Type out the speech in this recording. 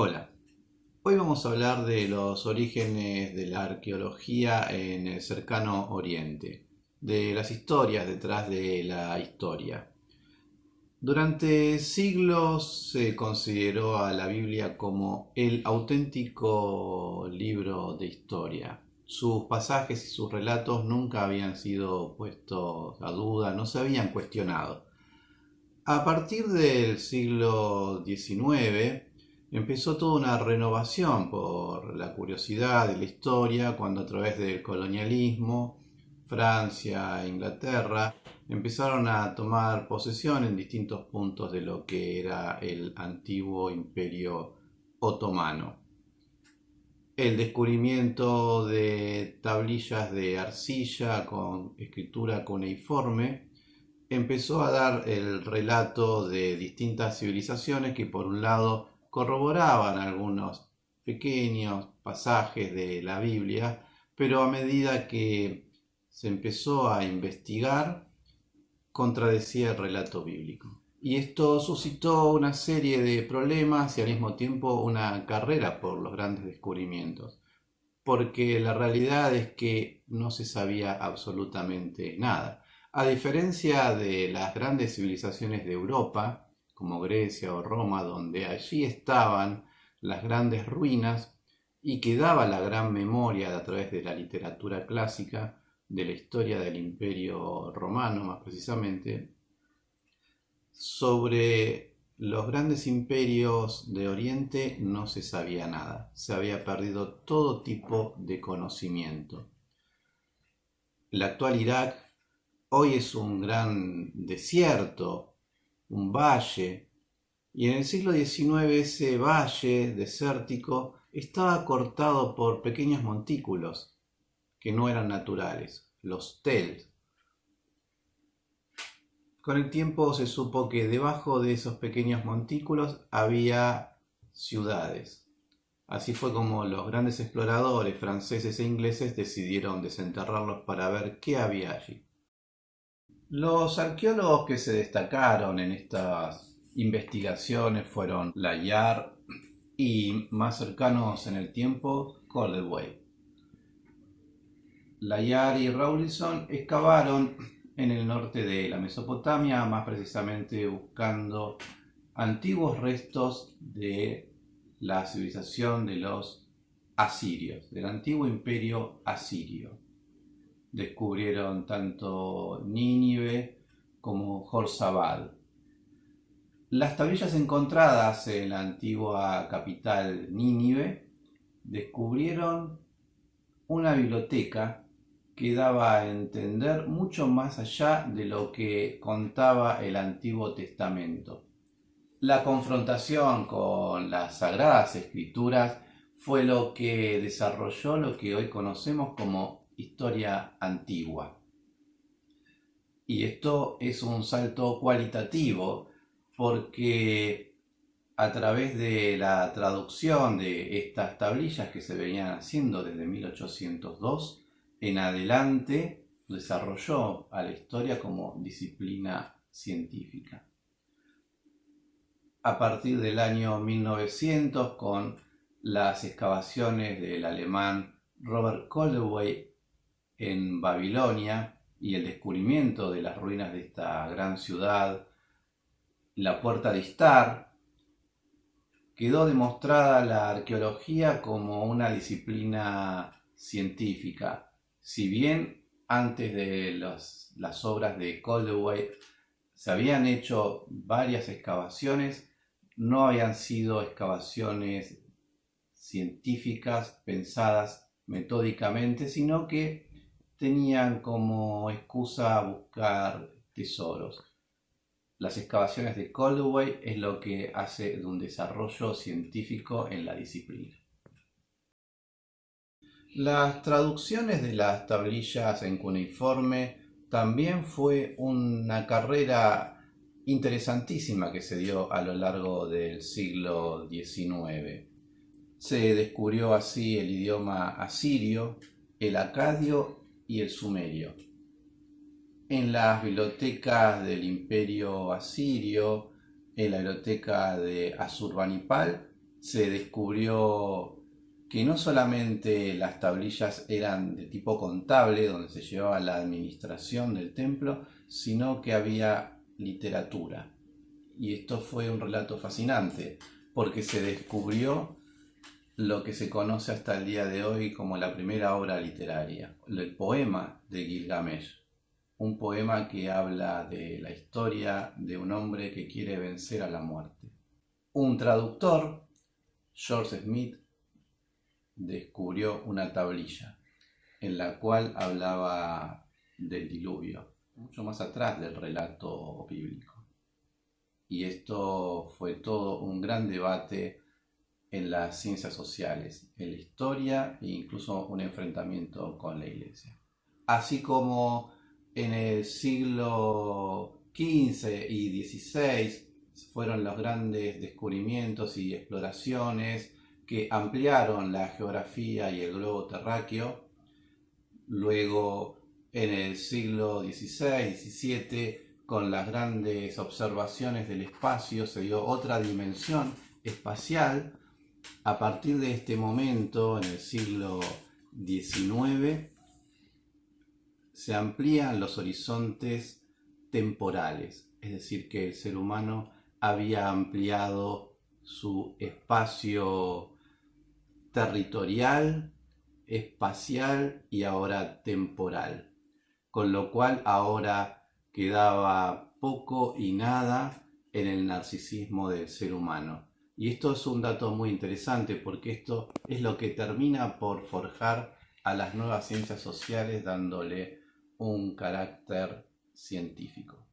Hola, hoy vamos a hablar de los orígenes de la arqueología en el cercano Oriente, de las historias detrás de la historia. Durante siglos se consideró a la Biblia como el auténtico libro de historia. Sus pasajes y sus relatos nunca habían sido puestos a duda, no se habían cuestionado. A partir del siglo XIX empezó toda una renovación por la curiosidad de la historia, cuando a través del colonialismo, Francia e Inglaterra empezaron a tomar posesión en distintos puntos de lo que era el antiguo imperio otomano. El descubrimiento de tablillas de arcilla con escritura cuneiforme empezó a dar el relato de distintas civilizaciones que por un lado corroboraban algunos pequeños pasajes de la Biblia, pero a medida que se empezó a investigar, contradecía el relato bíblico. Y esto suscitó una serie de problemas y al mismo tiempo una carrera por los grandes descubrimientos, porque la realidad es que no se sabía absolutamente nada. A diferencia de las grandes civilizaciones de Europa, como Grecia o Roma, donde allí estaban las grandes ruinas y quedaba la gran memoria a través de la literatura clásica, de la historia del Imperio Romano más precisamente, sobre los grandes imperios de Oriente no se sabía nada, se había perdido todo tipo de conocimiento. El actual Irak hoy es un gran desierto, un valle, y en el siglo XIX ese valle desértico estaba cortado por pequeños montículos que no eran naturales, los tels. Con el tiempo se supo que debajo de esos pequeños montículos había ciudades. Así fue como los grandes exploradores franceses e ingleses decidieron desenterrarlos para ver qué había allí. Los arqueólogos que se destacaron en estas investigaciones fueron Layard y, más cercanos en el tiempo, Cordeway. Layard y Rawlinson excavaron en el norte de la Mesopotamia, más precisamente buscando antiguos restos de la civilización de los asirios, del antiguo imperio asirio. Descubrieron tanto Nínive como Jorzabad. Las tablillas encontradas en la antigua capital Nínive descubrieron una biblioteca que daba a entender mucho más allá de lo que contaba el Antiguo Testamento. La confrontación con las Sagradas Escrituras fue lo que desarrolló lo que hoy conocemos como historia antigua. Y esto es un salto cualitativo porque a través de la traducción de estas tablillas que se venían haciendo desde 1802 en adelante, desarrolló a la historia como disciplina científica. A partir del año 1900, con las excavaciones del alemán Robert Koldewey en Babilonia y el descubrimiento de las ruinas de esta gran ciudad, la Puerta de Istar, quedó demostrada la arqueología como una disciplina científica. Si bien antes de las obras de Koldewey se habían hecho varias excavaciones, no habían sido excavaciones científicas pensadas metódicamente, sino que tenían como excusa buscar tesoros. Las excavaciones de Koldewey es lo que hace de un desarrollo científico en la disciplina. Las traducciones de las tablillas en cuneiforme también fue una carrera interesantísima que se dio a lo largo del siglo XIX. Se descubrió así el idioma asirio, el acadio y el sumerio. En las bibliotecas del imperio asirio, en la biblioteca de Asurbanipal, se descubrió que no solamente las tablillas eran de tipo contable, donde se llevaba la administración del templo, sino que había literatura. Y esto fue un relato fascinante, porque se descubrió lo que se conoce hasta el día de hoy como la primera obra literaria, el poema de Gilgamesh. Un poema que habla de la historia de un hombre que quiere vencer a la muerte. Un traductor, George Smith, descubrió una tablilla en la cual hablaba del diluvio, mucho más atrás del relato bíblico. Y esto fue todo un gran debate en las ciencias sociales, en la historia e incluso un enfrentamiento con la iglesia. Así como en el siglo XV y XVI fueron los grandes descubrimientos y exploraciones que ampliaron la geografía y el globo terráqueo. Luego, en el siglo XVI, XVII, con las grandes observaciones del espacio, se dio otra dimensión espacial. A partir de este momento, en el siglo XIX, se amplían los horizontes temporales, es decir, que el ser humano había ampliado su espacio territorial, espacial y ahora temporal, con lo cual ahora quedaba poco y nada en el narcisismo del ser humano. Y esto es un dato muy interesante porque esto es lo que termina por forjar a las nuevas ciencias sociales dándole un carácter científico.